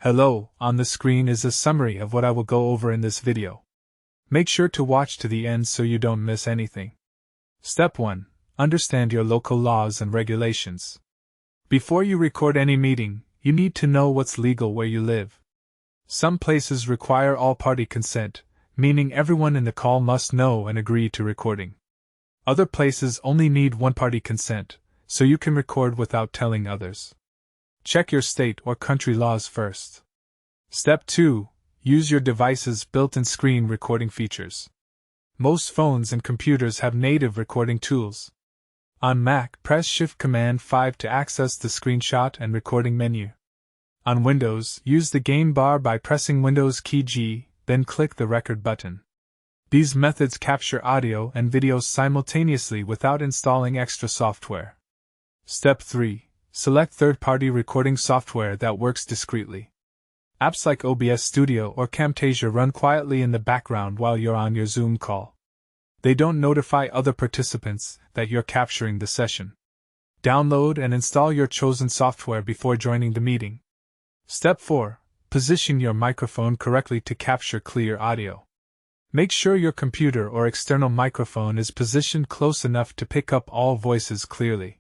Hello, on the screen is a summary of what I will go over in this video. Make sure to watch to the end so you don't miss anything. Step 1. Understand your local laws and regulations. Before you record any meeting, you need to know what's legal where you live. Some places require all-party consent, meaning everyone in the call must know and agree to recording. Other places only need one-party consent, so you can record without telling others. Check your state or country laws first. Step 2. Use your device's built-in screen recording features. Most phones and computers have native recording tools. On Mac, press Shift-Command-5 to access the screenshot and recording menu. On Windows, use the gain bar by pressing Windows key G, then click the record button. These methods capture audio and video simultaneously without installing extra software. Step 3. Select third-party recording software that works discreetly. Apps like OBS Studio or Camtasia run quietly in the background while you're on your Zoom call. They don't notify other participants that you're capturing the session. Download and install your chosen software before joining the meeting. Step 4. Position your microphone correctly to capture clear audio. Make sure your computer or external microphone is positioned close enough to pick up all voices clearly.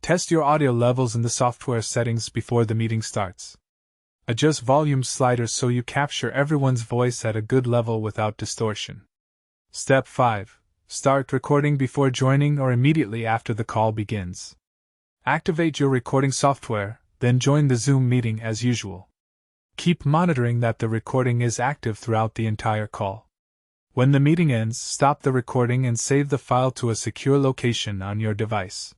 Test your audio levels in the software settings before the meeting starts. Adjust volume sliders so you capture everyone's voice at a good level without distortion. Step 5. Start recording before joining or immediately after the call begins. Activate your recording software, then join the Zoom meeting as usual. Keep monitoring that the recording is active throughout the entire call. When the meeting ends, stop the recording and save the file to a secure location on your device.